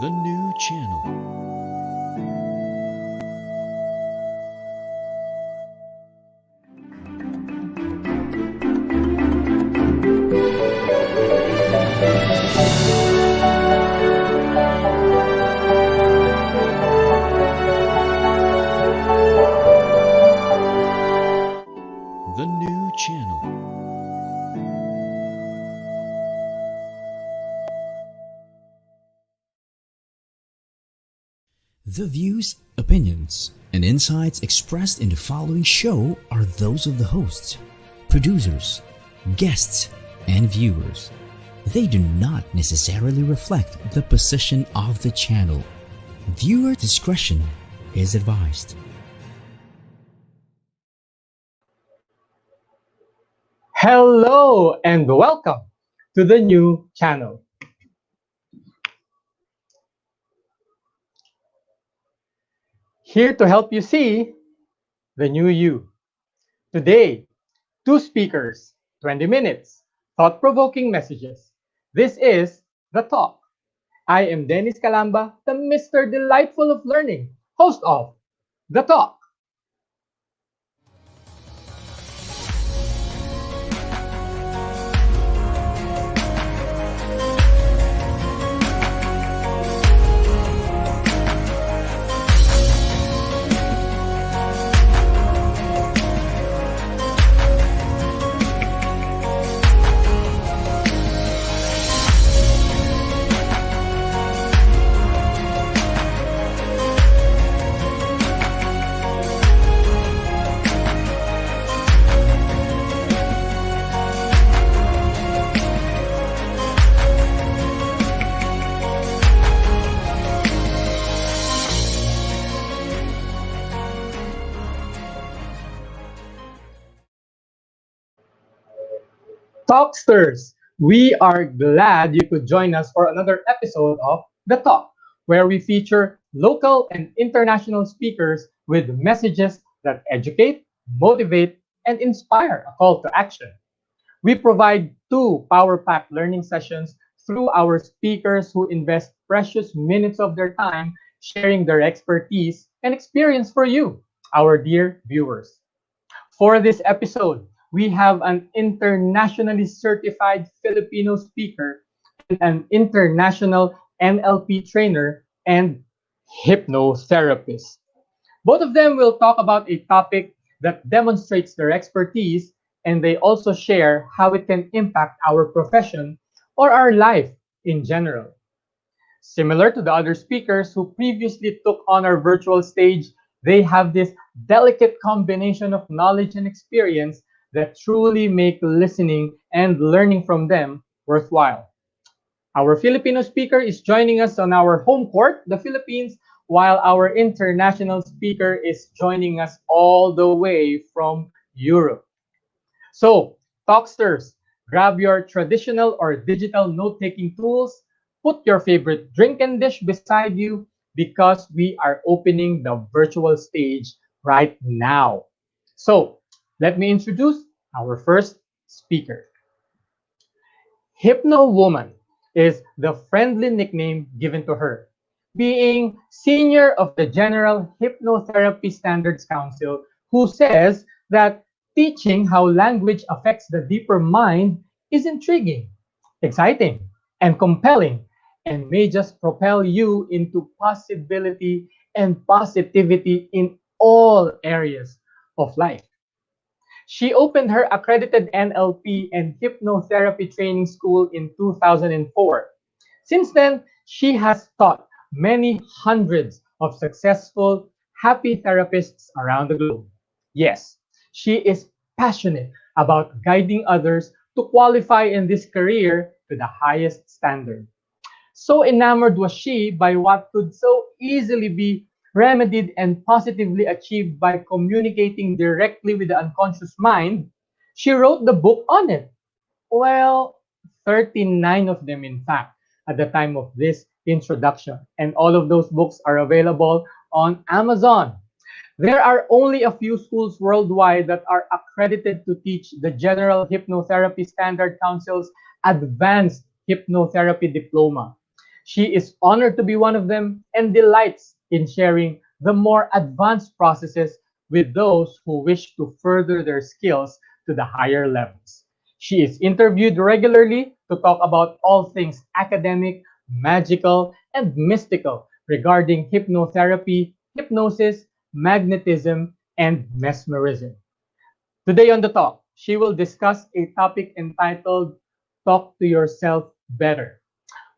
The new channel. The new channel. The views, opinions, and insights expressed in the following show are those of the hosts, producers, guests, and viewers. They do not necessarily reflect the position of the channel. Viewer discretion is advised. Hello and welcome to the new channel. Here to help you see the new you. Today, two speakers, 20 minutes, thought-provoking messages. This is The Talk. I am Dennis Calamba, the Mr. Delightful of Learning, host of The Talk. Talksters, we are glad you could join us for another episode of The Talk, where we feature local and international speakers with messages that educate, motivate, and inspire a call to action. We provide two power-packed learning sessions through our speakers who invest precious minutes of their time sharing their expertise and experience for you, our dear viewers. For this episode, we have an internationally certified Filipino speaker and an international NLP trainer and hypnotherapist. Both of them will talk about a topic that demonstrates their expertise, and they also share how it can impact our profession or our life in general. Similar to the other speakers who previously took on our virtual stage, they have this delicate combination of knowledge and experience that truly make listening and learning from them worthwhile. Our Filipino speaker is joining us on our home court, the Philippines, while our international speaker is joining us all the way from Europe. So, Talksters, grab your traditional or digital note-taking tools, put your favorite drink and dish beside you because we are opening the virtual stage right now. So, let me introduce our first speaker. Hypno Woman is the friendly nickname given to her, being senior of the General Hypnotherapy Standards Council, who says that teaching how language affects the deeper mind is intriguing, exciting, and compelling, and may just propel you into possibility and positivity in all areas of life. She opened her accredited NLP and hypnotherapy training school in 2004. Since then, she has taught many hundreds of successful, happy therapists around the globe. Yes, she is passionate about guiding others to qualify in this career to the highest standard. So enamored was she by what could so easily be remedied and positively achieved by communicating directly with the unconscious mind, she wrote the book on it. Well, 39 of them, in fact, at the time of this introduction. And all of those books are available on Amazon. There are only a few schools worldwide that are accredited to teach the General Hypnotherapy Standard Council's Advanced Hypnotherapy Diploma. She is honored to be one of them and delights in sharing the more advanced processes with those who wish to further their skills to the higher levels. She is interviewed regularly to talk about all things academic, magical, and mystical regarding hypnotherapy, hypnosis, magnetism, and mesmerism. Today on the talk, she will discuss a topic entitled Talk to Yourself Better.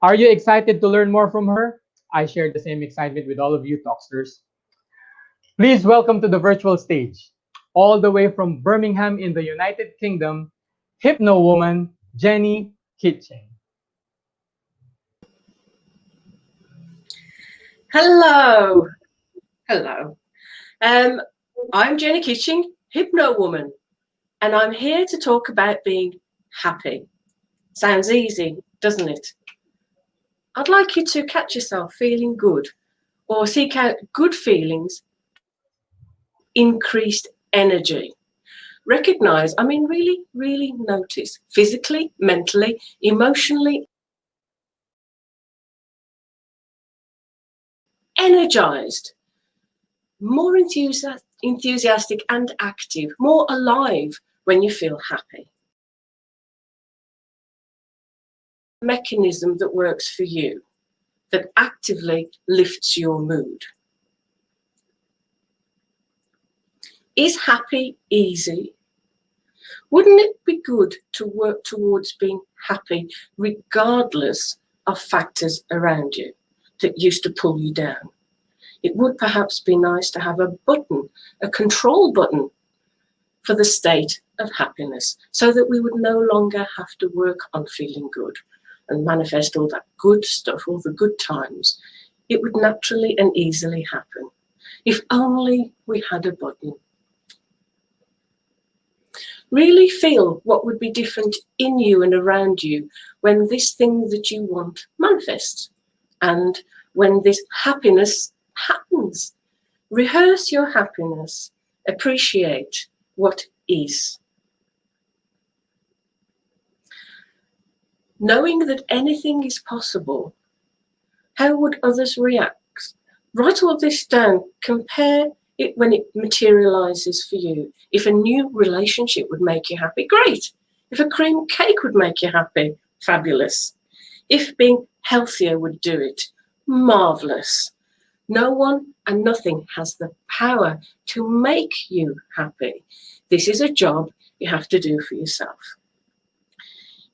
Are you excited to learn more from her? I share the same excitement with all of you talksters. Please welcome to the virtual stage, all the way from Birmingham in the United Kingdom, hypno woman Jennie Kitching. Hello. Hello. I'm Jennie Kitching, hypno woman, and I'm here to talk about being happy. Sounds easy, doesn't it? I'd like you to catch yourself feeling good or seek out good feelings, increased energy. Recognize, really notice physically, mentally, emotionally, energized, more enthusiastic and active, more alive when you feel happy. Mechanism that works for you, that actively lifts your mood. Is happy easy? Wouldn't it be good to work towards being happy regardless of factors around you that used to pull you down? It would perhaps be nice to have a button, a control button for the state of happiness, so that we would no longer have to work on feeling good and manifest all that good stuff, all the good times. It would naturally and easily happen if only we had a button. Really feel what would be different in you and around you when this thing that you want manifests, and when this happiness happens. Rehearse your happiness. Appreciate what is. Knowing that anything is possible, how would others react? Write all this down. Compare it when it materializes for you. If a new relationship would make you happy, great. If a cream cake would make you happy, fabulous. If being healthier would do it, marvelous. No one and nothing has the power to make you happy. This is a job you have to do for yourself.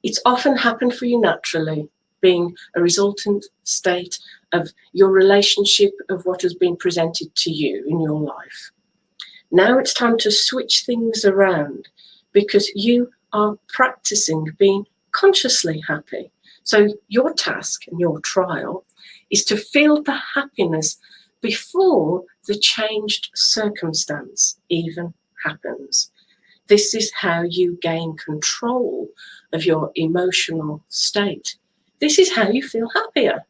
It's often happened for you naturally, being a resultant state of your relationship, of what has been presented to you in your life. Now it's time to switch things around, because you are practicing being consciously happy. So your task and your trial is to feel the happiness before the changed circumstance even happens. This is how you gain control of your emotional state. This is how you feel happier.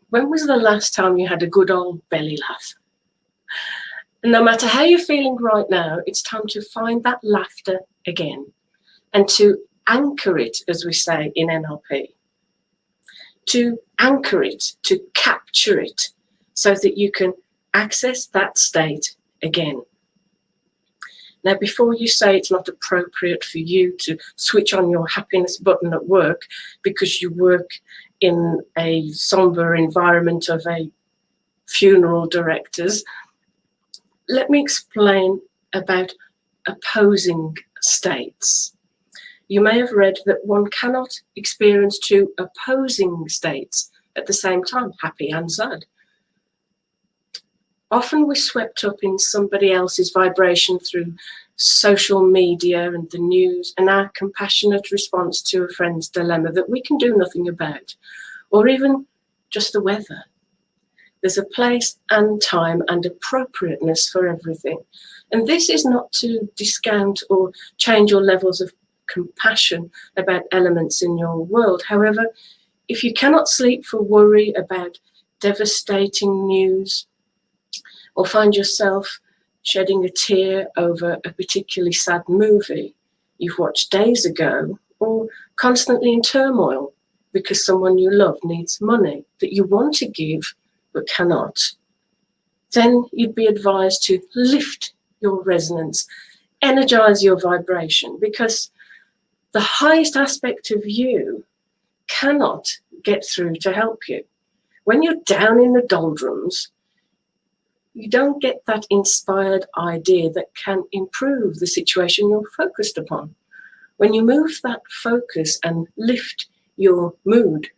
When was the last time you had a good old belly laugh? No matter how you're feeling right now, it's time to find that laughter again and to anchor it, as we say in NLP. To anchor it, to capture it, so that you can access that state again. Now, before you say it's not appropriate for you to switch on your happiness button at work because you work in a somber environment of a funeral directors, let me explain about opposing states. You may have read that one cannot experience two opposing states at the same time, happy and sad. Often we're swept up in somebody else's vibration through social media and the news, and our compassionate response to a friend's dilemma that we can do nothing about, or even just the weather. There's a place and time and appropriateness for everything. And this is not to discount or change your levels of compassion about elements in your world. However, if you cannot sleep for worry about devastating news, or find yourself shedding a tear over a particularly sad movie you've watched days ago, or constantly in turmoil because someone you love needs money that you want to give but cannot, then you'd be advised to lift your resonance, energize your vibration, because the highest aspect of you cannot get through to help you. When you're down in the doldrums, you don't get that inspired idea that can improve the situation you're focused upon. When you move that focus and lift your mood,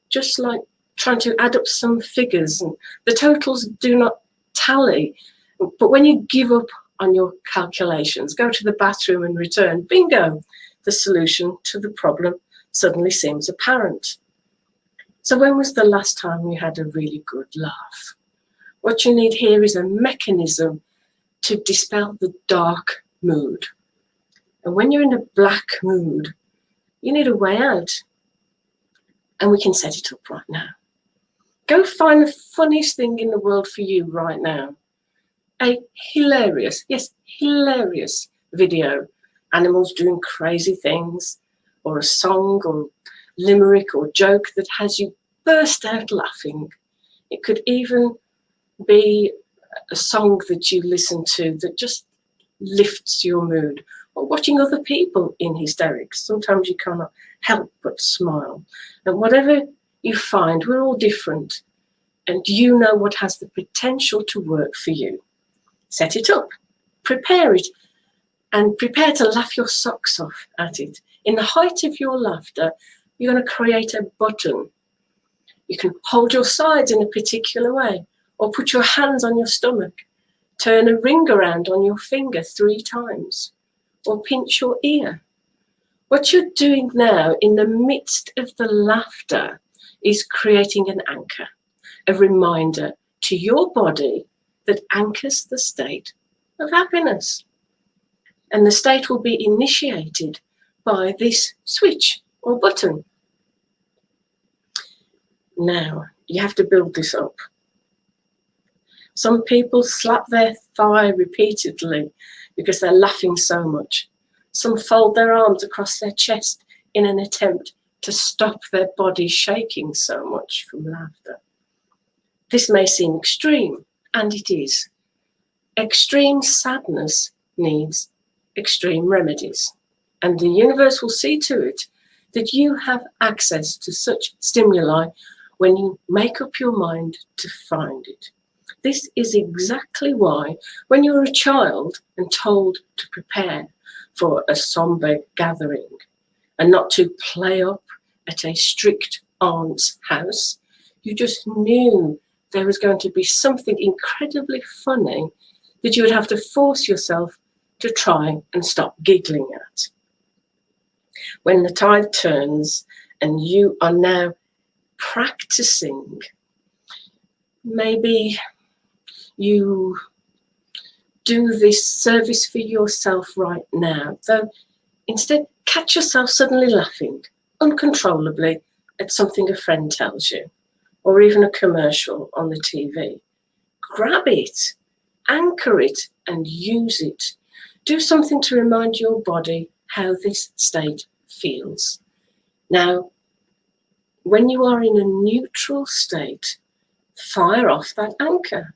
just like trying to add up some figures and the totals do not tally, but when you give up on your calculations, go to the bathroom and return, bingo, the solution to the problem suddenly seems apparent. So when was the last time you had a really good laugh? What you need here is a mechanism to dispel the dark mood. And when you're in a black mood, you need a way out. And we can set it up right now. Go find the funniest thing in the world for you right now. A hilarious, yes, hilarious video. Animals doing crazy things, or a song or limerick or joke that has you burst out laughing. It could even be a song that you listen to that just lifts your mood, or watching other people in hysterics. Sometimes you cannot help but smile. And whatever you find, we're all different, and you know what has the potential to work for you. Set it up, prepare it, and prepare to laugh your socks off at it. In the height of your laughter, you're going to create a button. You can hold your sides in a particular way, or put your hands on your stomach, turn a ring around on your finger 3 times, or pinch your ear. What you're doing now in the midst of the laughter is creating an anchor, a reminder to your body that anchors the state of happiness. And the state will be initiated by this switch or button. Now, you have to build this up. Some people slap their thigh repeatedly because they're laughing so much. Some fold their arms across their chest in an attempt to stop their body shaking so much from laughter. This may seem extreme, and it is. Extreme sadness needs extreme remedies, and the universe will see to it that you have access to such stimuli when you make up your mind to find it. This is exactly why when you're a child and told to prepare for a sombre gathering and not to play up at a strict aunt's house, you just knew there was going to be something incredibly funny that you would have to force yourself to try and stop giggling at. When the tide turns and you are now practicing, maybe you do this service for yourself right now, though instead catch yourself suddenly laughing uncontrollably at something a friend tells you, or even a commercial on the TV. Grab it, anchor it, and use it. Do something to remind your body how this state feels. Now, when you are in a neutral state, fire off that anchor.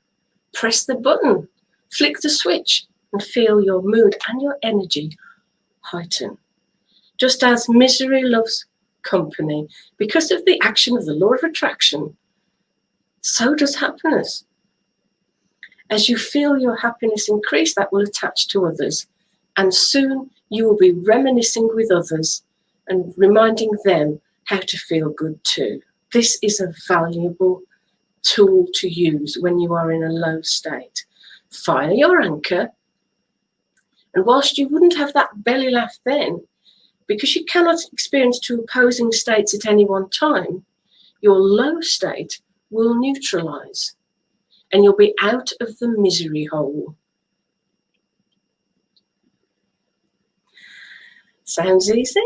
Press the button, flick the switch, and feel your mood and your energy heighten. Just as misery loves company, because of the action of the law of attraction, so does happiness. As you feel your happiness increase, that will attach to others, and soon you will be reminiscing with others and reminding them how to feel good too. This is a valuable tool to use when you are in a low state. Fire your anchor, and whilst you wouldn't have that belly laugh then, because you cannot experience 2 opposing states at any one time, your low state will neutralize, and you'll be out of the misery hole. Sounds easy?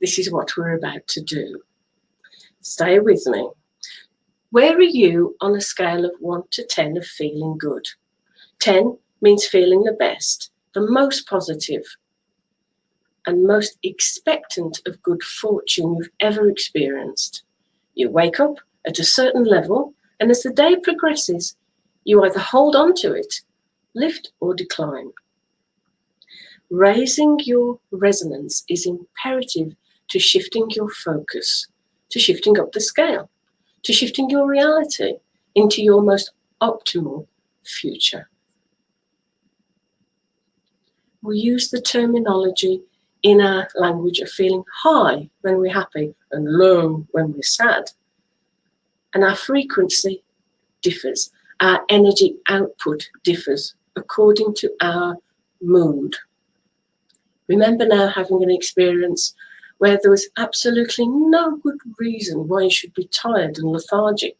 This is what we're about to do. Stay with me. Where are you on a scale of 1 to 10 of feeling good? 10 means feeling the best, the most positive. and most expectant of good fortune you've ever experienced. You wake up at a certain level, and as the day progresses, you either hold on to it, lift or decline. Raising your resonance is imperative to shifting your focus, to shifting up the scale, to shifting your reality into your most optimal future. We use the terminology in our language of feeling high when we're happy and low when we're sad. And our frequency differs. Our energy output differs according to our mood. Remember now having an experience where there was absolutely no good reason why you should be tired and lethargic.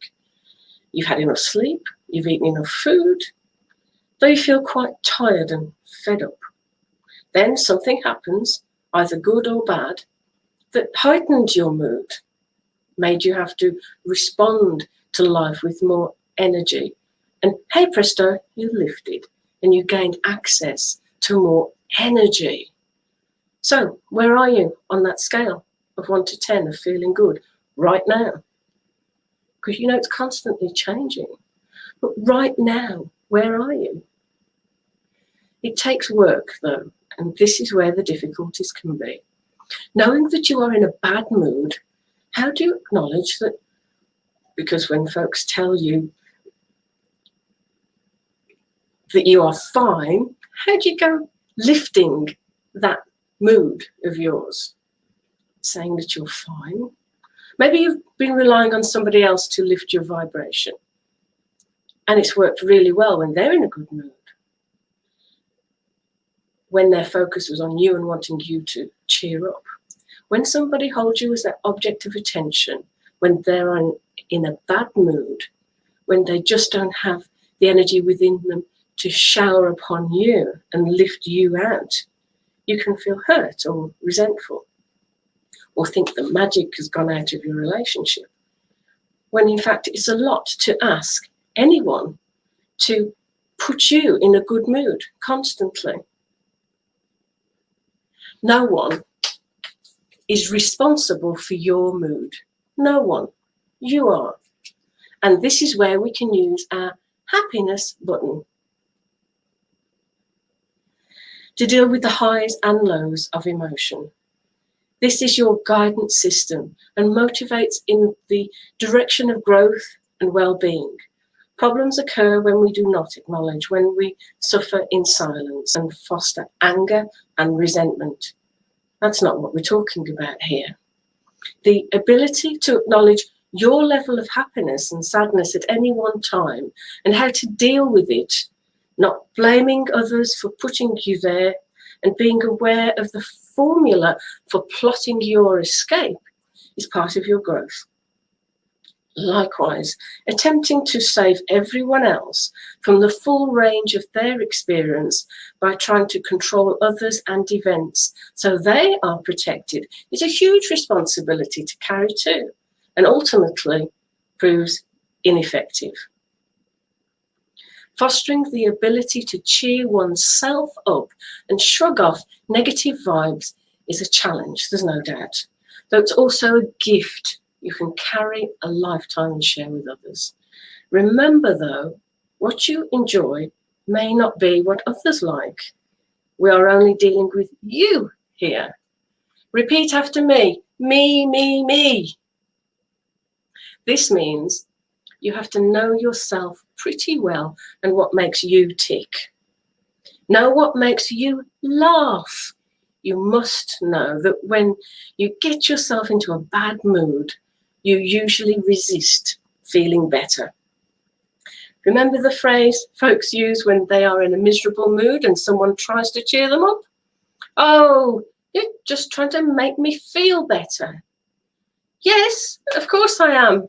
You've had enough sleep, you've eaten enough food, though you feel quite tired and fed up. Then something happens, either good or bad, that heightened your mood, made you have to respond to life with more energy. And hey presto, you lifted and you gained access to more energy. So where are you on that scale of 1 to 10 of feeling good right now? Because you know it's constantly changing. But right now, where are you? It takes work though, and this is where the difficulties can be. Knowing that you are in a bad mood, how do you acknowledge that? Because when folks tell you that you are fine, how do you go lifting that mood of yours? Saying that you're fine. Maybe you've been relying on somebody else to lift your vibration, and it's worked really well when they're in a good mood, when their focus was on you and wanting you to cheer up. When somebody holds you as their object of attention, when they're in a bad mood, when they just don't have the energy within them to shower upon you and lift you out, you can feel hurt or resentful, or think the magic has gone out of your relationship, when in fact it's a lot to ask anyone to put you in a good mood constantly. No one is responsible for your mood. No one. You are. And this is where we can use our happiness button to deal with the highs and lows of emotion. This is your guidance system and motivates in the direction of growth and well-being. Problems occur when we do not acknowledge, when we suffer in silence and foster anger and resentment. That's not what we're talking about here. The ability to acknowledge your level of happiness and sadness at any one time and how to deal with it, not blaming others for putting you there, and being aware of the formula for plotting your escape is part of your growth. Likewise, attempting to save everyone else from the full range of their experience by trying to control others and events so they are protected is a huge responsibility to carry too, and ultimately proves ineffective. Fostering the ability to cheer oneself up and shrug off negative vibes is a challenge, there's no doubt, though it's also a gift you can carry a lifetime and share with others. Remember though, what you enjoy may not be what others like. We are only dealing with you here. Repeat after me, me, me, me. This means you have to know yourself pretty well and what makes you tick. Know what makes you laugh. You must know that when you get yourself into a bad mood, you usually resist feeling better. Remember the phrase folks use when they are in a miserable mood and someone tries to cheer them up? Oh, you're just trying to make me feel better. Yes, of course I am.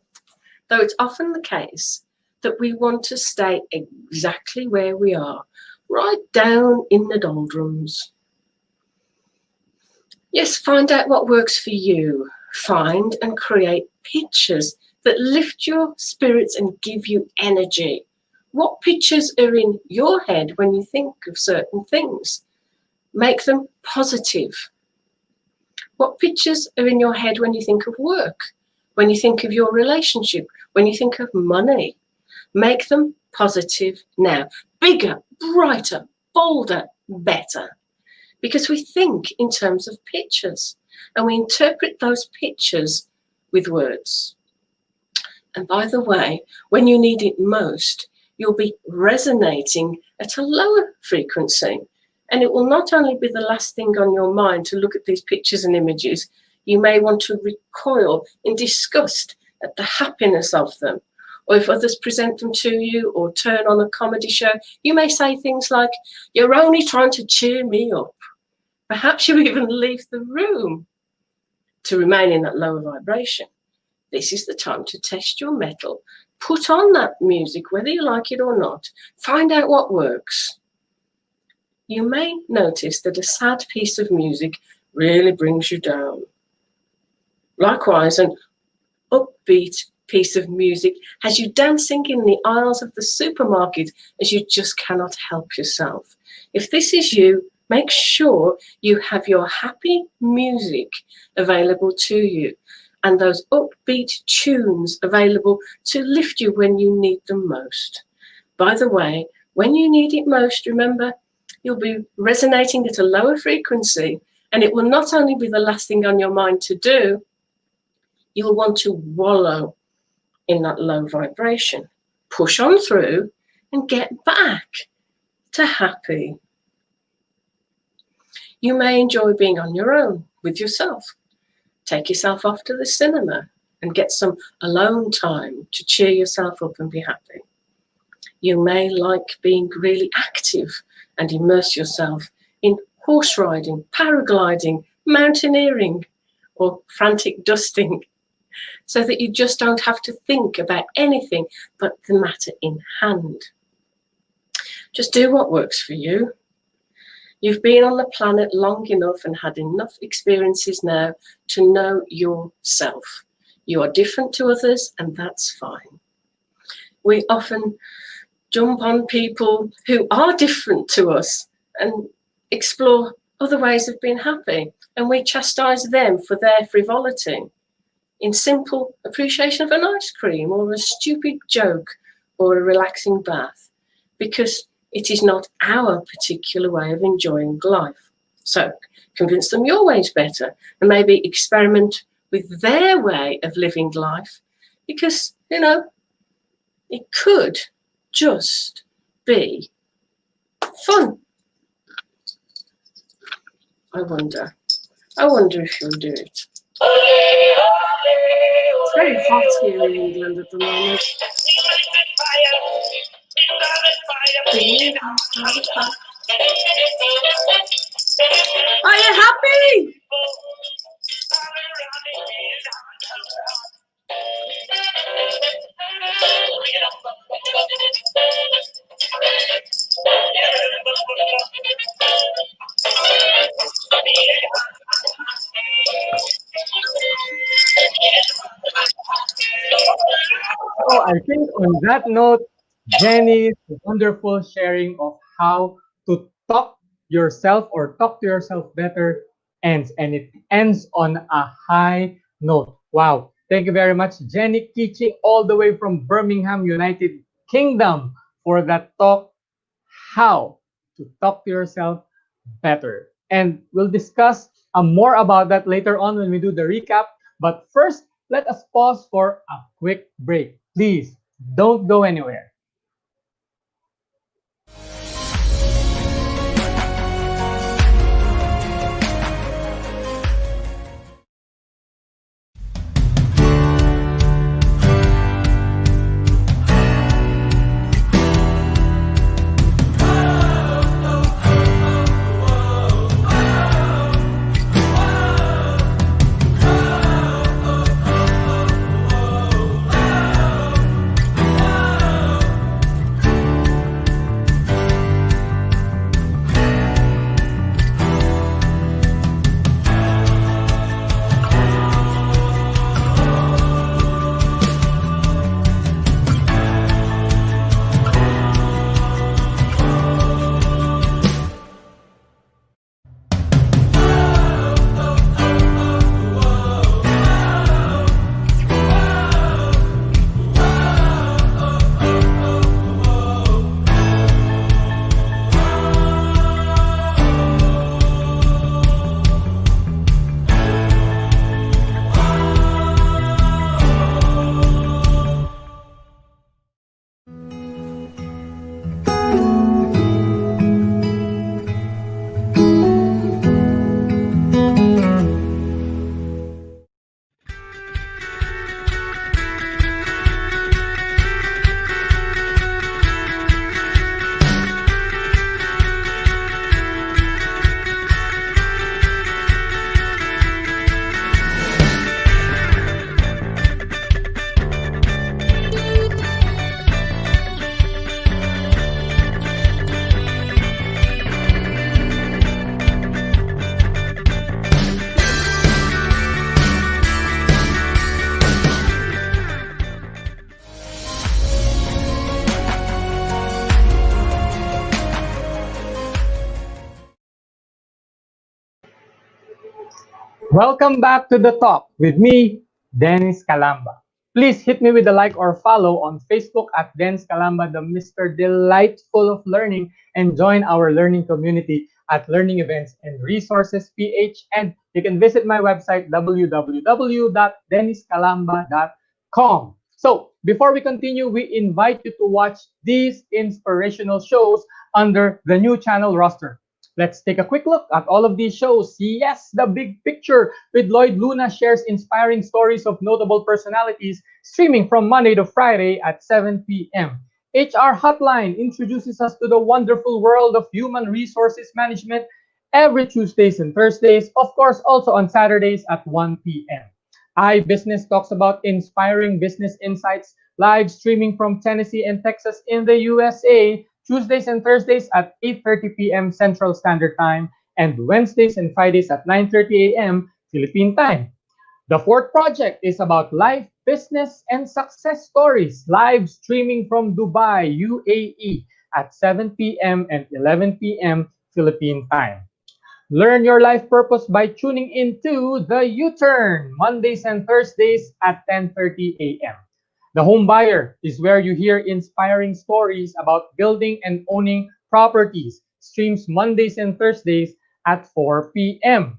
Though it's often the case that we want to stay exactly where we are, right down in the doldrums. Yes, find out what works for you. Find and create pictures that lift your spirits and give you energy. What pictures are in your head when you think of certain things? Make them positive. What pictures are in your head when you think of work, when you think of your relationship, when you think of money? Make them positive now. Bigger, brighter, bolder, better. Because we think in terms of pictures and we interpret those pictures with words. And by the way, when you need it most, you'll be resonating at a lower frequency. And it will not only be the last thing on your mind to look at these pictures and images, you may want to recoil in disgust at the happiness of them. Or if others present them to you or turn on a comedy show, you may say things like, "You're only trying to cheer me up." Perhaps you even leave the room to remain in that lower vibration. This is the time to test your mettle. Put on that music, whether you like it or not. Find out what works. You may notice that a sad piece of music really brings you down. Likewise, an upbeat piece of music has you dancing in the aisles of the supermarket as you just cannot help yourself. If this is you, make sure you have your happy music available to you and those upbeat tunes available to lift you when you need them most. By the way, when you need it most, remember, you'll be resonating at a lower frequency, and it will not only be the last thing on your mind to do, you'll want to wallow in that low vibration. Push on through and get back to happy. You may enjoy being on your own with yourself. Take yourself off to the cinema and get some alone time to cheer yourself up and be happy. You may like being really active and immerse yourself in horse riding, paragliding, mountaineering, or frantic dusting, so that you just don't have to think about anything but the matter in hand. Just do what works for you. You've been on the planet long enough and had enough experiences now to know yourself. You are different to others, and that's fine. We often jump on people who are different to us and explore other ways of being happy, and we chastise them for their frivolity in simple appreciation of an ice cream or a stupid joke or a relaxing bath, because it is not our particular way of enjoying life. So convince them your way is better and maybe experiment with their way of living life, because, you know, it could just be fun. I wonder if you'll do it. It's very hot here in England at the moment. Are you happy? So I think on that note, Jennie's wonderful sharing of how to talk yourself or talk to yourself better ends, and it ends on a high note. Wow. Thank you very much, Jennie Kitching, all the way from Birmingham, United Kingdom, for that talk, how to talk to yourself better. And we'll discuss more about that later on when we do the recap. But first, let us pause for a quick break. Please don't go anywhere. Welcome back to the talk with me, Dennis Calamba. Please hit me with a like or follow on Facebook at Dennis Calamba, the Mr. Delightful of Learning, and join our learning community at Learning Events and Resources PH. And you can visit my website www.denniscalamba.com. So, before we continue, we invite you to watch these inspirational shows under the new channel roster. Let's take a quick look at all of these shows. Yes, the big picture with Lloyd Luna shares inspiring stories of notable personalities streaming from Monday to Friday at 7 p.m. HR Hotline introduces us to the wonderful world of human resources management every Tuesdays and Thursdays, of course, also on Saturdays at 1 p.m. iBusiness talks about inspiring business insights live streaming from Tennessee and Texas in the USA Tuesdays and Thursdays at 8:30 p.m. Central Standard Time, and Wednesdays and Fridays at 9:30 a.m. Philippine Time. The fourth project is about life, business, and success stories, live streaming from Dubai, UAE at 7 p.m. and 11 p.m. Philippine Time. Learn your life purpose by tuning into The U-Turn, Mondays and Thursdays at 10:30 a.m. The Home Buyer is where you hear inspiring stories about building and owning properties. Streams Mondays and Thursdays at 4 p.m.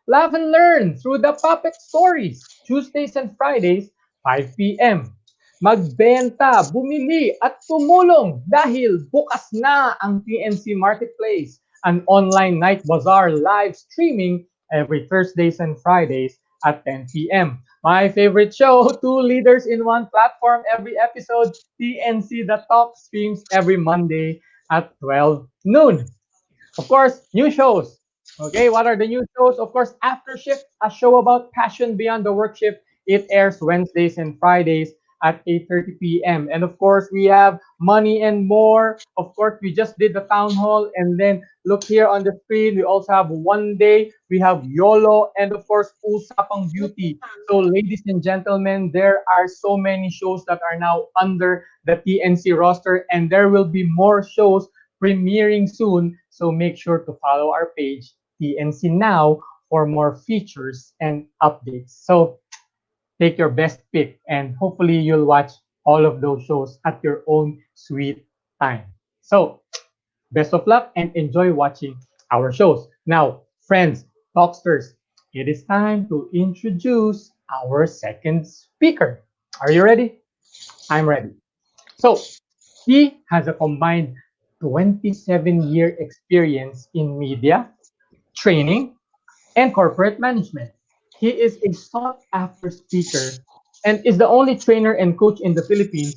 Laugh and learn through the Puppet Stories, Tuesdays and Fridays, 5 p.m. Magbenta, bumili at tumulong dahil bukas na ang TNC Marketplace, an online night bazaar live streaming every Thursdays and Fridays at 10 p.m. My favorite show, Two Leaders in One Platform every episode, TNC The Talk streams every Monday at 12 noon. Of course, new shows. Okay, what are the new shows? Of course, After Shift, a show about passion beyond the work shift. It airs Wednesdays and Fridays at 8:30 p.m. And of course, we have Money and More. Of course, we just did the town hall. And then look here on the screen, we also have One Day, we have YOLO, and of course, Usapang Beauty. So, ladies and gentlemen, there are so many shows that are now under the TNC roster, and there will be more shows premiering soon. So make sure to follow our page, TNC Now, for more features and updates. So take your best pick and hopefully you'll watch all of those shows at your own sweet time. So best of luck and enjoy watching our shows. Now, friends, talksters, it is time to introduce our second speaker. Are you ready? I'm ready. So, he has a combined 27-year experience in media, training, and corporate management. He is a sought after speaker and is the only trainer and coach in the Philippines,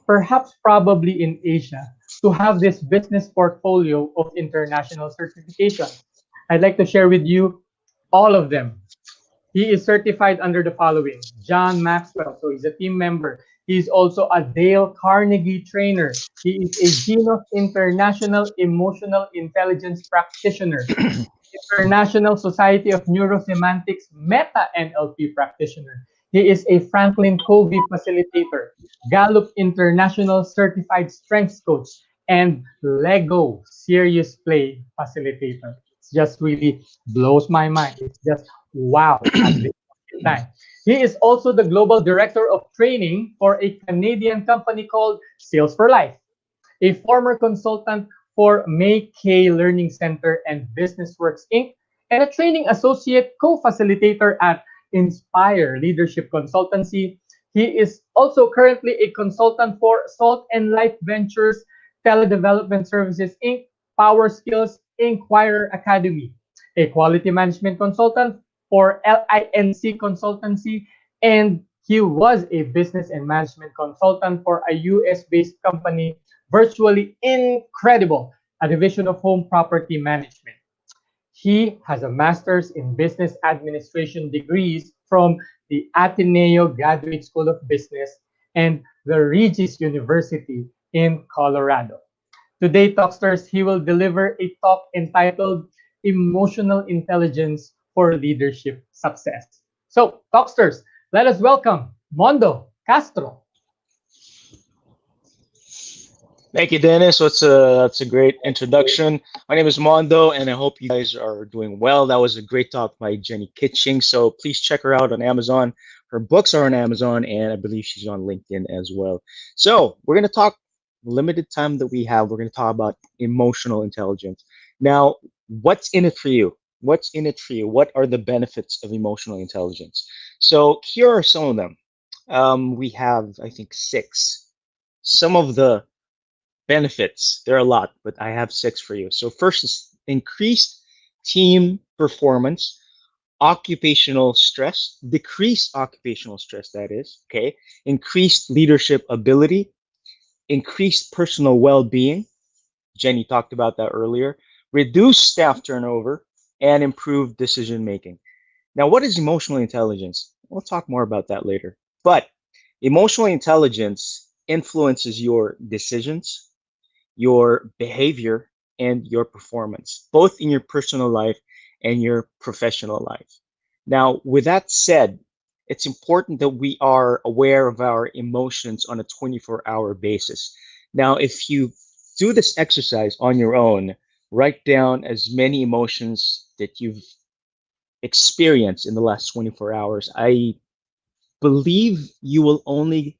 perhaps probably in Asia, to have this business portfolio of international certifications. I'd like to share with you all of them. He is certified under the following: John Maxwell, so he's a team member. He's also a Dale Carnegie trainer. He is a Genos International Emotional Intelligence Practitioner, International Society of Neurosemantics Meta NLP Practitioner. He is a Franklin Covey facilitator, Gallup International Certified Strengths Coach, and Lego Serious Play facilitator. It just really blows my mind. It's just wow at this time. He is also the global director of training for a Canadian company called Sales for Life, a former consultant for May K Learning Center and BusinessWorks Inc., and a training associate co-facilitator at Inspire Leadership Consultancy. He is also currently a consultant for Salt and Light Ventures, Teledevelopment Services Inc., Power Skills Inquirer Academy, a quality management consultant for LINC Consultancy, and he was a business and management consultant for a US-based company, Virtually Incredible, a division of home property management. He has a master's in business administration degrees from the Ateneo Graduate School of Business and the Regis University in Colorado. Today, Talksters, he will deliver a talk entitled Emotional Intelligence for Leadership Success. So, Talksters, let us welcome Mondo Castro. Thank you, Dennis. That's a great introduction. My name is Mondo, and I hope you guys are doing well. That was a great talk by Jennie Kitching. So please check her out on Amazon. Her books are on Amazon, and I believe she's on LinkedIn as well. So we're gonna talk limited time that we have. We're gonna talk about emotional intelligence. Now, what's in it for you? What's in it for you? What are the benefits of emotional intelligence? So here are some of them. We have, I think, six. Some of the benefits. There are a lot, but I have six for you. So first is increased team performance, occupational stress, decreased occupational stress, that is, okay, increased leadership ability, increased personal well-being. Jenny talked about that earlier. Reduced staff turnover and improved decision making. Now, what is emotional intelligence? We'll talk more about that later. But emotional intelligence influences your decisions, your behavior, and your performance, both in your personal life and your professional life. Now, with that said, it's important that we are aware of our emotions on a 24-hour basis. Now, if you do this exercise on your own, write down as many emotions that you've experienced in the last 24 hours. I believe you will only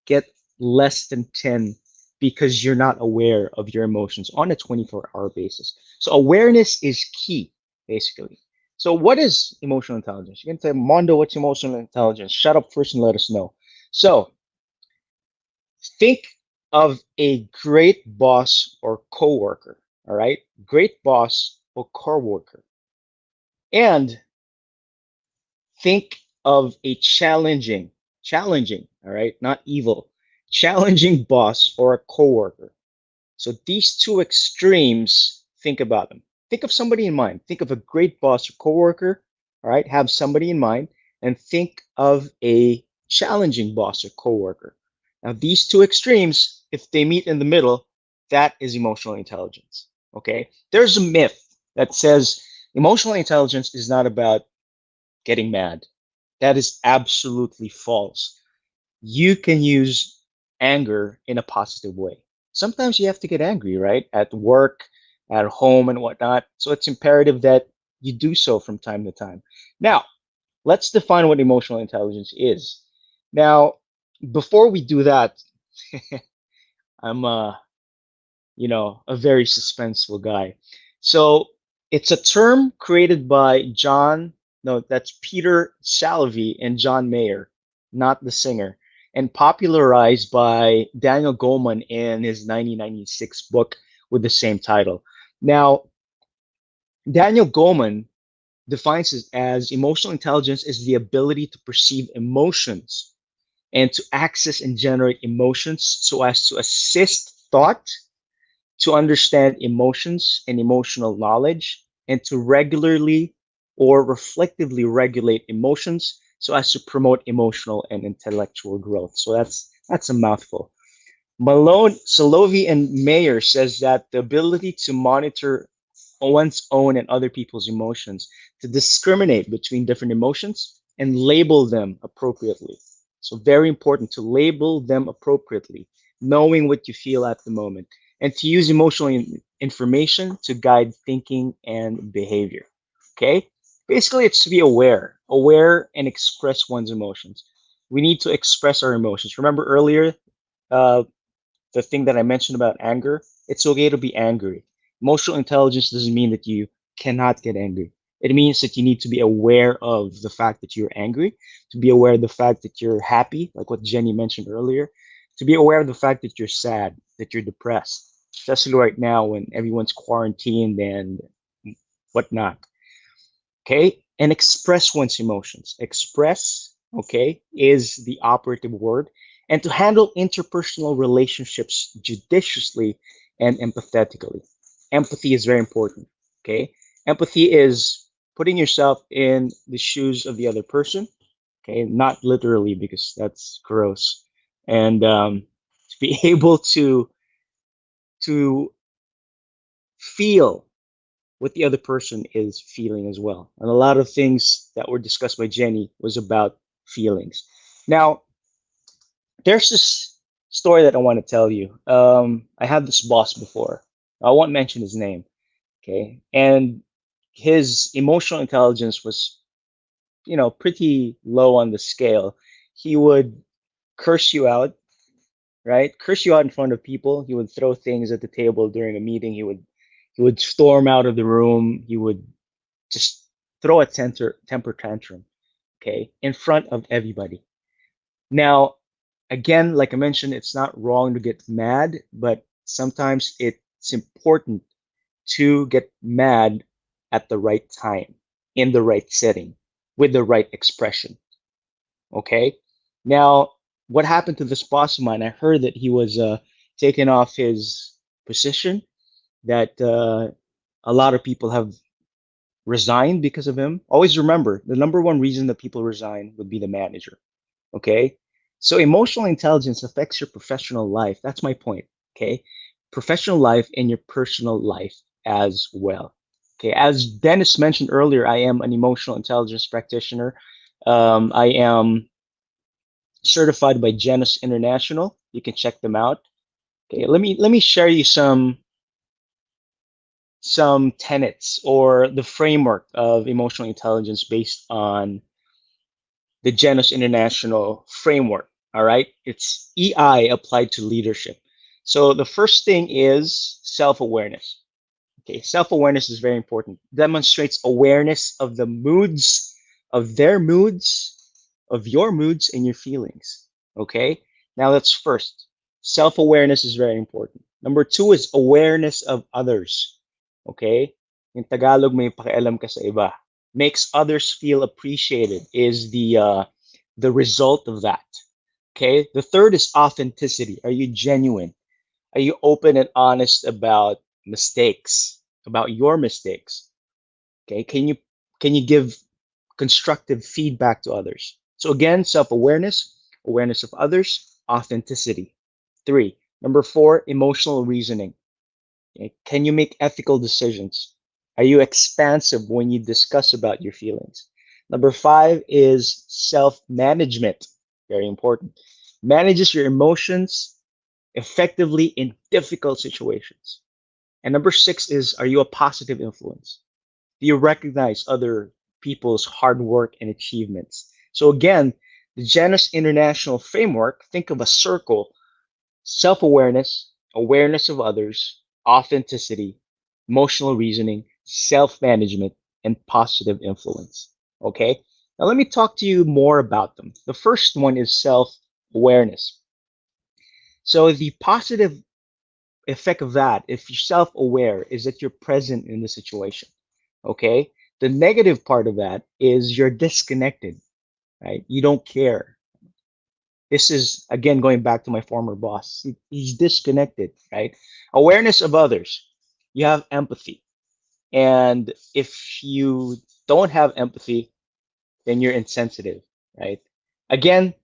get less than 10 because you're not aware of your emotions on a 24-hour basis. So awareness is key, basically. So what is emotional intelligence? You can say, Mondo, what's emotional intelligence? Shut up first and let us know. So think of a great boss or coworker, all right? Great boss or coworker. And think of a challenging, all right, not evil, challenging boss or a coworker. So these two extremes, think about them. Think of somebody in mind. Think of a great boss or coworker, all right, have somebody in mind, and think of a challenging boss or coworker. Now, these two extremes, if they meet in the middle, that is emotional intelligence. Okay? There's a myth that says emotional intelligence is not about getting mad. That is absolutely false. You can use anger in a positive way. Sometimes you have to get angry, right? At work, at home, and whatnot. So it's imperative that you do so from time to time. Now, let's define what emotional intelligence is. Now, before we do that, I'm a very suspenseful guy. So it's a term created by no, that's Peter Salovey and John Mayer, not the singer, and popularized by Daniel Goleman in his 1996 book with the same title. Now, Daniel Goleman defines it as emotional intelligence is the ability to perceive emotions and to access and generate emotions so as to assist thought, to understand emotions and emotional knowledge, and to regularly or reflectively regulate emotions so as to promote emotional and intellectual growth. So that's a mouthful. Malone, Salovey, and Mayer says that the ability to monitor one's own and other people's emotions, to discriminate between different emotions and label them appropriately. So very important to label them appropriately, knowing what you feel at the moment, and to use emotional information to guide thinking and behavior. Okay? Basically, it's to be aware and express one's emotions. We need to express our emotions. Remember earlier, uh, the thing that I mentioned about anger, it's okay to be angry. Emotional intelligence doesn't mean that you cannot get angry. It means that you need to be aware of the fact that you're angry, to be aware of the fact that you're happy, like what Jenny mentioned earlier, to be aware of the fact that you're sad, that you're depressed, especially right now when everyone's quarantined and whatnot. Okay? And express one's emotions. Express, okay, is the operative word. And to handle interpersonal relationships judiciously and empathetically. Empathy is very important, okay? Empathy is putting yourself in the shoes of the other person, okay? Not literally because that's gross. And to be able to feel what the other person is feeling as well. And a lot of things that were discussed by Jenny was about feelings. Now, there's this. story that I want to tell you. I had this boss before. I won't mention his name, okay? And his emotional intelligence was, pretty low on the scale. He would curse you out, right? Curse you out in front of people. He would throw things at the table during a meeting. He would storm out of the room. He would just throw a temper tantrum, okay, in front of everybody. Now, again, like I mentioned, it's not wrong to get mad, but sometimes it's important to get mad at the right time, in the right setting, with the right expression. Okay. Now, what happened to this boss of mine? I heard that he was taken off his position, that a lot of people have resigned because of him. Always remember the number one reason that people resign would be the manager. Okay. So emotional intelligence affects your professional life. That's my point. Okay. Professional life and your personal life as well. Okay. As Dennis mentioned earlier, I am an emotional intelligence practitioner. I am certified by Genus International. You can check them out. Okay. Let me share you some tenets or the framework of emotional intelligence based on the Genus International framework. All right. It's EI applied to leadership. So the first thing is self awareness. Okay. Self awareness is very important. Demonstrates awareness of the moods, of their moods, of your moods and your feelings. Okay. Now that's first. Self awareness is very important. Number two is awareness of others. Okay. In Tagalog, may pakialam ka sa iba. Makes others feel appreciated is the result of that. Okay. The third is authenticity. Are you genuine? Are you open and honest about mistakes, about your mistakes? Okay. Can you give constructive feedback to others? So again, self-awareness, awareness of others, authenticity. Three. Number four, emotional reasoning. Okay? Can you make ethical decisions? Are you expansive when you discuss about your feelings? Number five is self-management. Very important. Manages your emotions effectively in difficult situations. And number six is, are you a positive influence? Do you recognize other people's hard work and achievements? So again, the Janus International Framework, think of a circle: self-awareness, awareness of others, authenticity, emotional reasoning, self-management, and positive influence. Okay? Now let me talk to you more about them. The first one is self-awareness. So the positive effect of that, if you're self-aware, is that you're present in the situation. Okay. The negative part of that is you're disconnected, right? You don't care. This is again going back to my former boss. He's disconnected, right? Awareness of others. You have empathy. And if you don't have empathy, then you're insensitive, right? Again,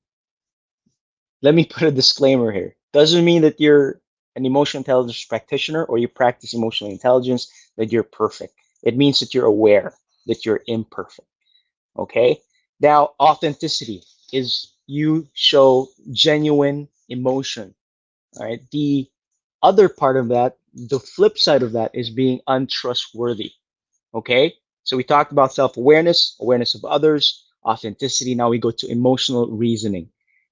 let me put a disclaimer here. Doesn't mean that you're an emotional intelligence practitioner or you practice emotional intelligence that you're perfect. It means that you're aware that you're imperfect. Okay. Now, authenticity is you show genuine emotion. All right. The other part of that, the flip side of that, is being untrustworthy. Okay. So we talked about self awareness, awareness of others, authenticity. Now we go to emotional reasoning.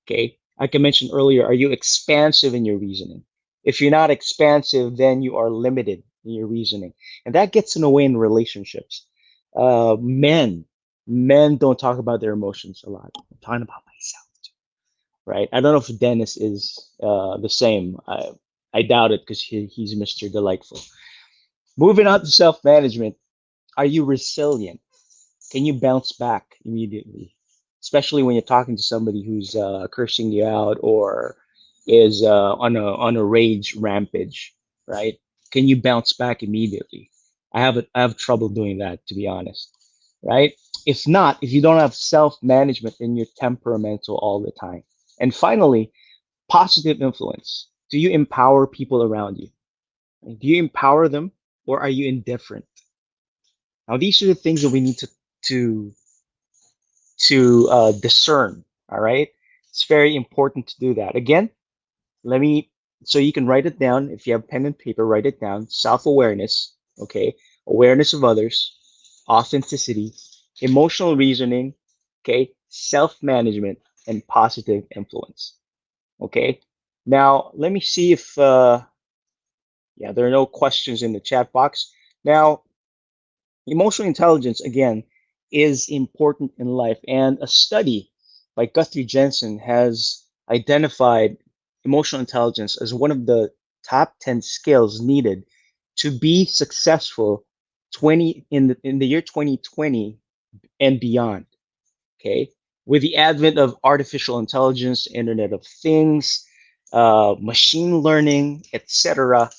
Okay. Like I mentioned earlier, are you expansive in your reasoning? If you're not expansive, then you are limited in your reasoning. And that gets in the way in relationships. Men don't talk about their emotions a lot. I'm talking about myself, right? I don't know if Dennis is the same. I doubt it because he's Mr. Delightful. Moving on to self management. Are you resilient? Can you bounce back immediately? Especially when you're talking to somebody who's cursing you out or is on a rage rampage, right? Can you bounce back immediately? I have trouble doing that, to be honest, right? If not, if you don't have self management, then you're temperamental all the time. And finally, positive influence. Do you empower people around you? Do you empower them, or are you indifferent? Now, these are the things that we need to discern. All right, it's very important to do that. Again, Let me, so you can write it down. If you have pen and paper, write it down. Self-awareness, okay? Awareness of others, authenticity, emotional reasoning, okay? Self-management, and positive influence, okay? Now, let me see if, yeah, there are no questions in the chat box. Now, emotional intelligence, again, is important in life. And a study by Guthrie Jensen has identified emotional intelligence as one of the top 10 skills needed to be successful 20 in the year 2020 and beyond. Okay. With the advent of artificial intelligence, Internet of Things, machine learning, etc.,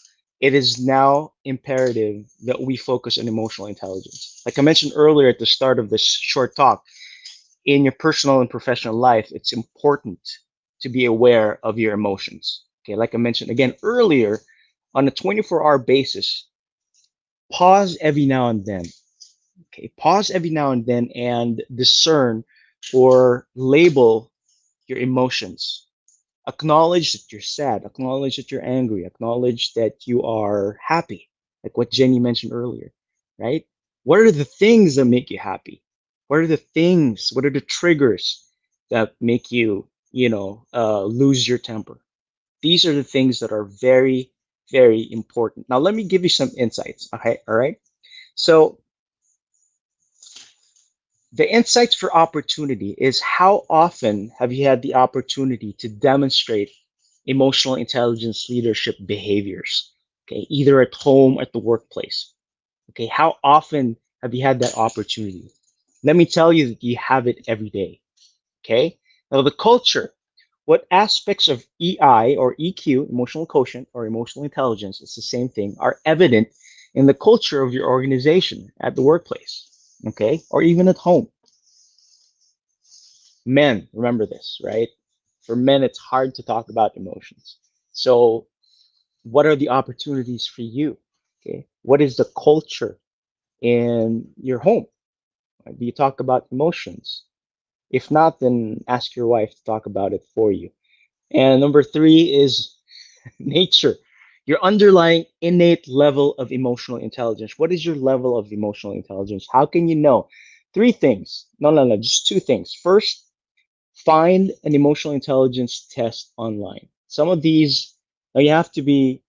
it is now imperative that we focus on emotional intelligence. Like I mentioned earlier at the start of this short talk, in your personal and professional life, it's important to be aware of your emotions. Okay, like I mentioned again earlier, on a 24-hour basis, pause every now and then. Okay, pause every now and then and discern or label your emotions. Acknowledge that you're sad, acknowledge that you're angry, acknowledge that you are happy, like what Jenny mentioned earlier, right? What are the things that make you happy? What are the things, what are the triggers that make you, lose your temper? These are the things that are very, very important. Now, let me give you some insights. Okay, all right. So, the insights for opportunity is how often have you had the opportunity to demonstrate emotional intelligence leadership behaviors? Okay, either at home or at the workplace. Okay, how often have you had that opportunity? Let me tell you that you have it every day. Okay, now the culture, what aspects of EI or EQ, emotional quotient or emotional intelligence, it's the same thing, are evident in the culture of your organization at the workplace, okay, or even at home. Men, remember this, right? For men, it's hard to talk about emotions. So, what are the opportunities for you? Okay, what is the culture in your home? Do you talk about emotions? If not, then ask your wife to talk about it for you. And number three is nature, your underlying innate level of emotional intelligence. What is your level of emotional intelligence? How can you know? Three things. No, no, no, just two things. First, find an emotional intelligence test online. Some of these, now you have to be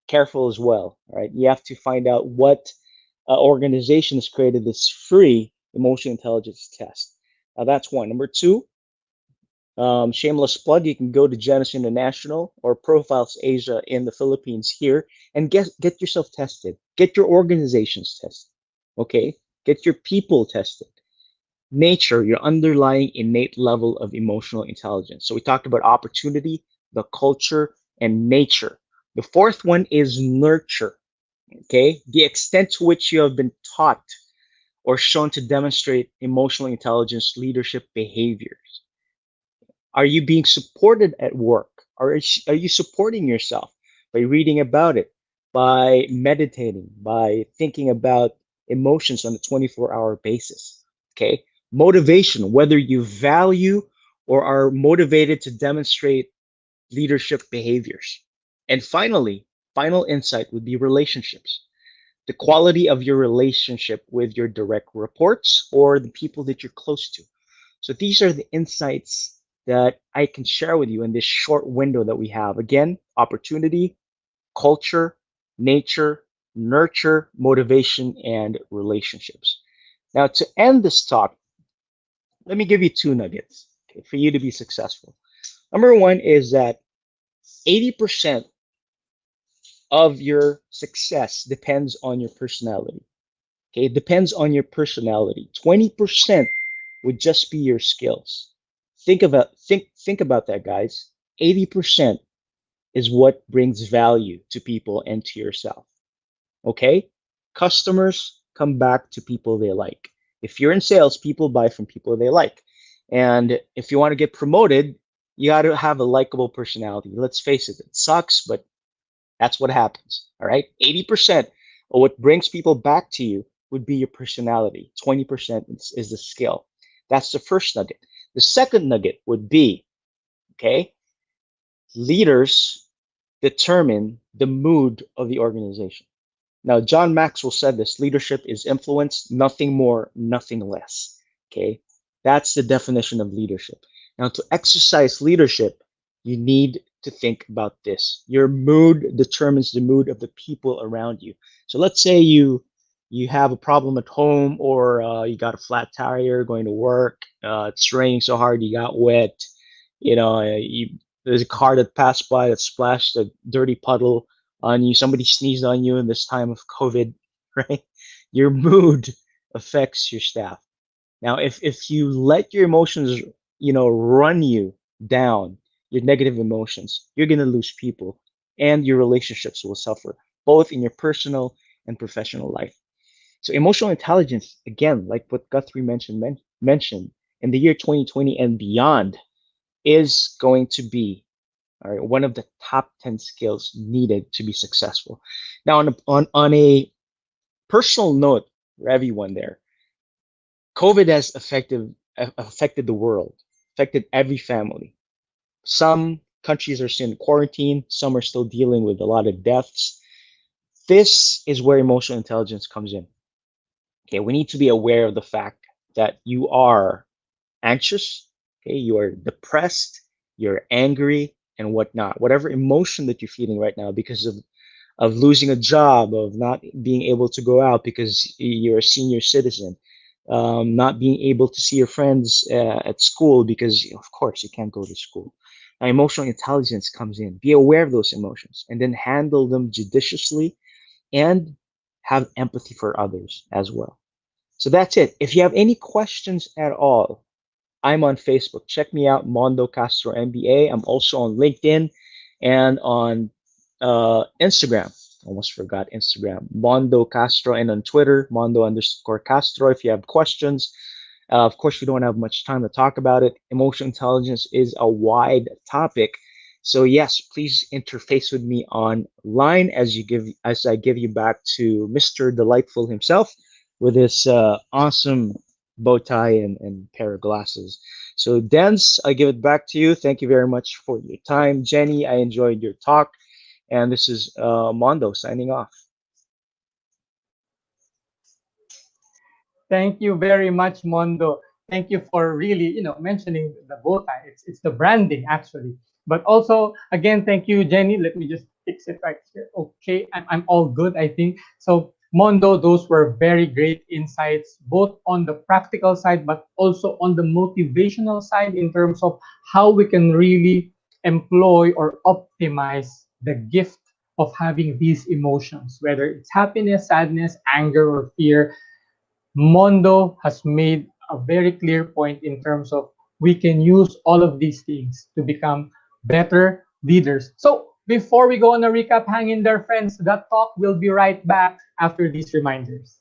careful as well, right? You have to find out what organization has created this free emotional intelligence test. Now that's one. Number two, shameless plug, you can go to Genesis International or Profiles Asia in the Philippines here and get yourself tested. Get your organizations tested, okay? Get your people tested. Nature, your underlying innate level of emotional intelligence. So we talked about opportunity, the culture, and nature. The fourth one is nurture, okay? The extent to which you have been taught or shown to demonstrate emotional intelligence leadership behaviors. Are you being supported at work? Are you supporting yourself by reading about it, by meditating, by thinking about emotions on a 24-hour basis? Okay. Motivation, whether you value or are motivated to demonstrate leadership behaviors. And finally, final insight would be relationships. The quality of your relationship with your direct reports or the people that you're close to. So these are the insights that I can share with you in this short window that we have. Again, opportunity, culture, nature, nurture, motivation, and relationships. Now, to end this talk, let me give you two nuggets, okay, for you to be successful. Number one is that 80% of your success depends on your personality. Okay, it depends on your personality. 20% would just be your skills. Think about that, guys. 80% is what brings value to people and to yourself. Okay? Customers come back to people they like. If you're in sales, people buy from people they like. And if you want to get promoted, you got to have a likable personality. Let's face it, it sucks, but that's what happens. All right? 80% of what brings people back to you would be your personality. 20% is the skill. That's the first nugget. The second nugget would be, okay, leaders determine the mood of the organization. Now, John Maxwell said this: leadership is influence, nothing more, nothing less. Okay, that's the definition of leadership. Now, to exercise leadership, you need to think about this. Your mood determines the mood of the people around you. So let's say you have a problem at home, or you got a flat tire going to work. It's raining so hard you got wet. There's a car that passed by that splashed a dirty puddle on you. Somebody sneezed on you in this time of COVID, right? Your mood affects your staff. Now, if you let your emotions, run you down, your negative emotions, you're gonna lose people, and your relationships will suffer, both in your personal and professional life. So emotional intelligence, again, like what Guthrie mentioned in the year 2020 and beyond, is going to be, all right, one of the top 10 skills needed to be successful. Now, on a personal note for everyone there, COVID has affected the world, affected every family. Some countries are still in quarantine, some are still dealing with a lot of deaths. This is where emotional intelligence comes in. Okay, we need to be aware of the fact that you are anxious, okay, you are depressed, you're angry, and whatnot. Whatever emotion that you're feeling right now because of losing a job, of not being able to go out because you're a senior citizen, not being able to see your friends at school because, of course, you can't go to school. Now, emotional intelligence comes in. Be aware of those emotions and then handle them judiciously and have empathy for others as well. So that's it. If you have any questions at all, I'm on Facebook. Check me out, Mondo Castro MBA. I'm also on LinkedIn and on Instagram. Almost forgot Instagram, Mondo Castro, and on Twitter, Mondo_Castro. If you have questions, of course, we don't have much time to talk about it. Emotional intelligence is a wide topic. So yes, please interface with me online as I give you back to Mr. Delightful himself with his awesome bow tie and pair of glasses. So Dance, I give it back to you. Thank you very much for your time. Jenny, I enjoyed your talk. And this is Mondo signing off. Thank you very much, Mondo. Thank you for really, mentioning the bow tie. It's the branding actually. But also, again, thank you, Jenny. Let me just fix it right here. Okay, I'm all good, I think. So, Mondo, those were very great insights, both on the practical side, but also on the motivational side in terms of how we can really employ or optimize the gift of having these emotions, whether it's happiness, sadness, anger, or fear. Mondo has made a very clear point in terms of we can use all of these things to become better leaders. So before we go on a recap, hang in there, friends. That talk will be right back after these reminders.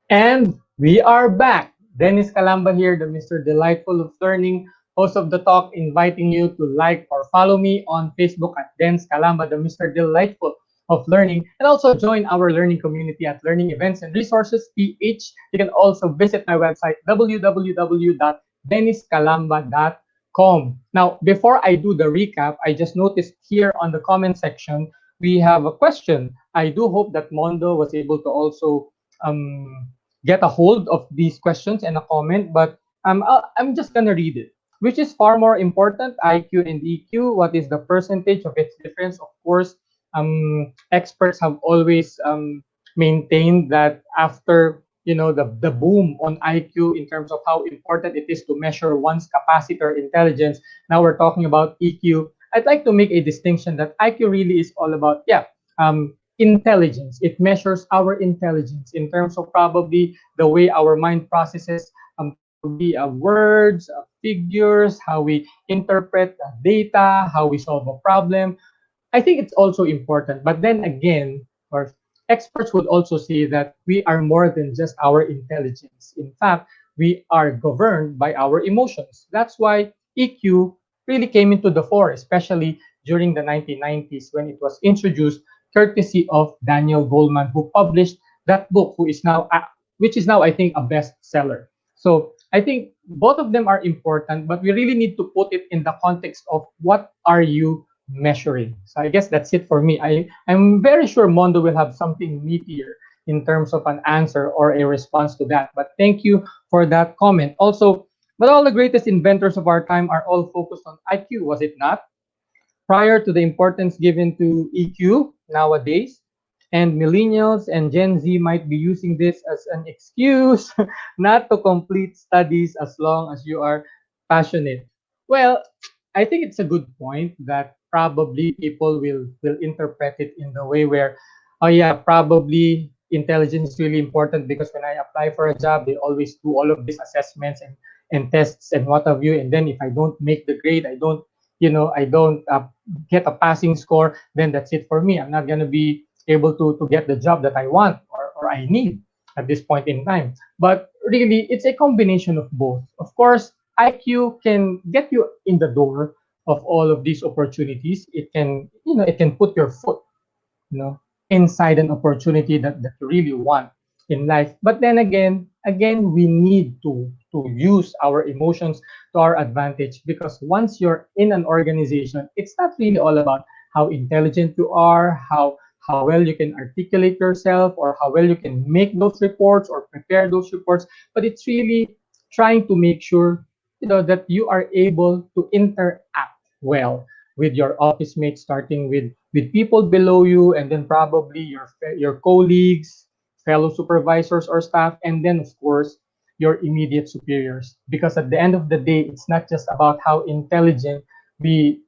And we are back. Dennis Calamba here, the Mr. Delightful of Learning, host of the talk, inviting you to like or follow me on Facebook at Dennis Calamba, the Mr. Delightful of Learning, and also join our learning community at Learning Events and Resources PH. You can also visit my website www.denniscalamba.com. Now, before I do the recap, I just noticed here on the comment section we have a question. I do hope that Mondo was able to also um, get a hold of these questions and a comment, but I'm just gonna read it. Which is far more important, IQ and EQ? What is the percentage of its difference? Of course, experts have always maintained that after the boom on IQ in terms of how important it is to measure one's capacity or intelligence. Now we're talking about EQ. I'd like to make a distinction that IQ really is all about intelligence. It measures our intelligence in terms of probably the way our mind processes probably words, figures, how we interpret data, how we solve a problem. I think it's also important. But then again, or experts would also say that we are more than just our intelligence. In fact, we are governed by our emotions. That's why EQ really came into the fore, especially during the 1990s when it was introduced, courtesy of Daniel Goleman, who published that book, which is now I think a bestseller. So I think both of them are important, but we really need to put it in the context of what are you measuring. So I guess that's it for me. I'm very sure Mondo will have something meatier in terms of an answer or a response to that. But thank you for that comment. Also, but all the greatest inventors of our time are all focused on IQ, was it not? Prior to the importance given to EQ nowadays, and millennials and Gen Z might be using this as an excuse not to complete studies as long as you are passionate. Well, I think it's a good point that probably people will interpret it in the way where, oh yeah, probably intelligence is really important because when I apply for a job, they always do all of these assessments and tests and what have you. And then if I don't make the grade, I don't get a passing score, then that's it for me. I'm not gonna be able to get the job that I want or I need at this point in time. But really, it's a combination of both. Of course, IQ can get you in the door of all of these opportunities. It can put your foot, inside an opportunity that you really want in life. But then again, we need to use our emotions to our advantage because once you're in an organization, it's not really all about how intelligent you are, how well you can articulate yourself, or how well you can make those reports or prepare those reports, but it's really trying to make sure that you are able to interact well with your office mates, starting with people below you, and then probably your colleagues, fellow supervisors or staff, and then of course your immediate superiors. Because at the end of the day, it's not just about how intelligent we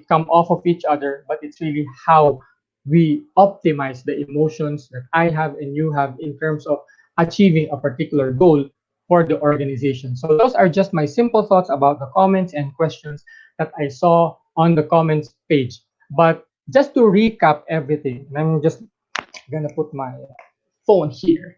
come off of each other, but it's really how we optimize the emotions that I have and you have in terms of achieving a particular goal for the organization. So those are just my simple thoughts about the comments and questions that I saw on the comments page. But just to recap everything, and I'm just gonna put my phone here.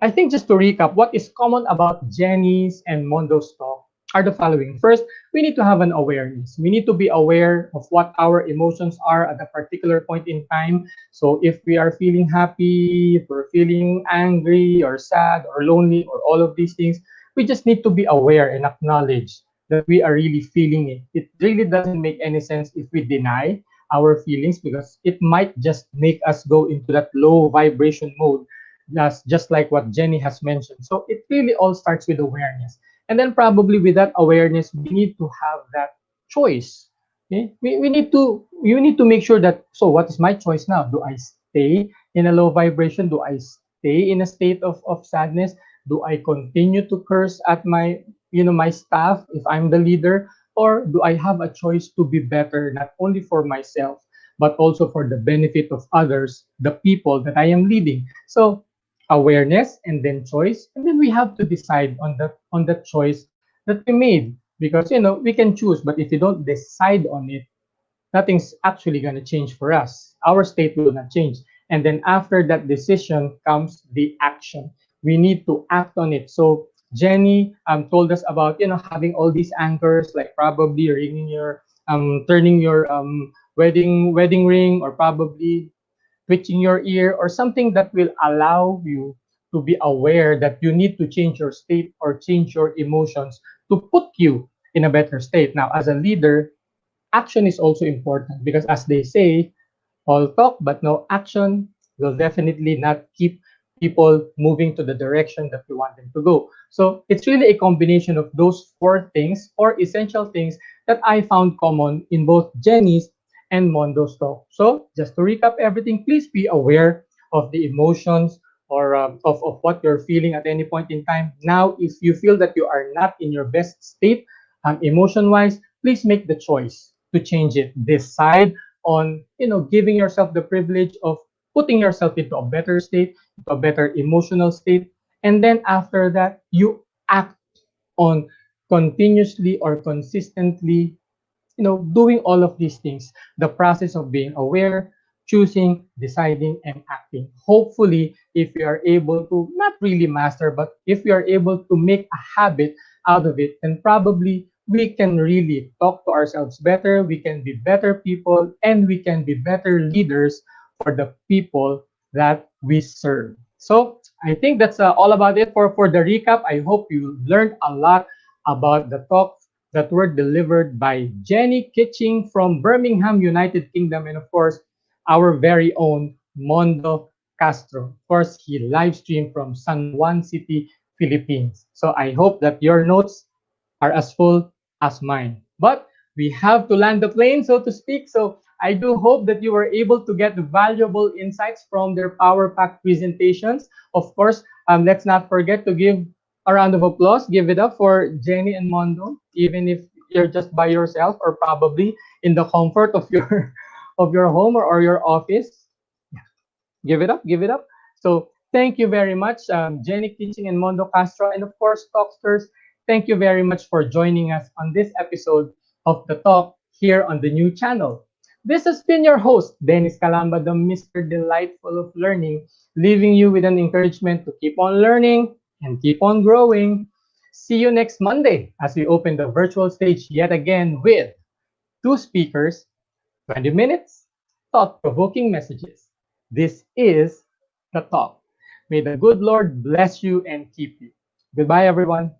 I think just to recap, what is common about Jenny's and Mondo's talk are the following. First, we need to have an awareness. We need to be aware of what our emotions are at a particular point in time. So if we are feeling happy, if we're feeling angry or sad or lonely or all of these things, we just need to be aware and acknowledge that we are really feeling it. It really doesn't make any sense if we deny our feelings because it might just make us go into that low vibration mode, just like what Jenny has mentioned. So it really all starts with awareness. And then probably with that awareness, we need to have that choice. Okay? We need to make sure that, so what is my choice now? Do I stay in a low vibration? Do I stay in a state of sadness? Do I continue to curse at my staff if I'm the leader? Or do I have a choice to be better, not only for myself, but also for the benefit of others, the people that I am leading? So awareness and then choice, and then we have to decide on the choice that we made, because we can choose, but if you don't decide on it, nothing's actually going to change for us. Our state will not change. And then after that decision comes the action. We need to act on it. So Jenny told us about having all these anchors, like probably ringing your turning your wedding ring, or probably twitching your ear, or something that will allow you to be aware that you need to change your state or change your emotions to put you in a better state. Now, as a leader, action is also important, because as they say, all talk but no action will definitely not keep people moving to the direction that we want them to go. So it's really a combination of those four things, or essential things, that I found common in both Jenny's and Mondo's talk. So just to recap everything, please be aware of the emotions, or of what you're feeling at any point in time. Now, if you feel that you are not in your best state, emotion wise, please make the choice to change it. Decide on giving yourself the privilege of putting yourself into a better state, into a better emotional state, and then after that you act on continuously or consistently doing all of these things. The process of being aware, choosing, deciding, and acting. Hopefully, if we are able to not really master, but if we are able to make a habit out of it, then probably we can really talk to ourselves better, we can be better people, and we can be better leaders for the people that we serve. So I think that's all about it for the recap. I hope you learned a lot about the talk that were delivered by Jennie Kitching from Birmingham, United Kingdom, and of course, our very own Mondo Castro. Of course, he live streamed from San Juan City, Philippines. So I hope that your notes are as full as mine. But we have to land the plane, so to speak. So I do hope that you were able to get valuable insights from their power pack presentations. Of course, let's not forget to give a round of applause. Give it up for Jenny and Mondo, even if you're just by yourself, or probably in the comfort of your of your home, or your office. Give it up, give it up. So thank you very much, Jenny Kitching and Mondo Castro, and of course, Talksters. Thank you very much for joining us on this episode of the Talk here on the new channel. This has been your host, Dennis Calamba, the Mr. Delightful of Learning, leaving you with an encouragement to keep on learning and keep on growing. See you next Monday as we open the virtual stage yet again with two speakers, 20 minutes, thought provoking messages. This is the talk. May the good Lord bless you and keep you. Goodbye, everyone.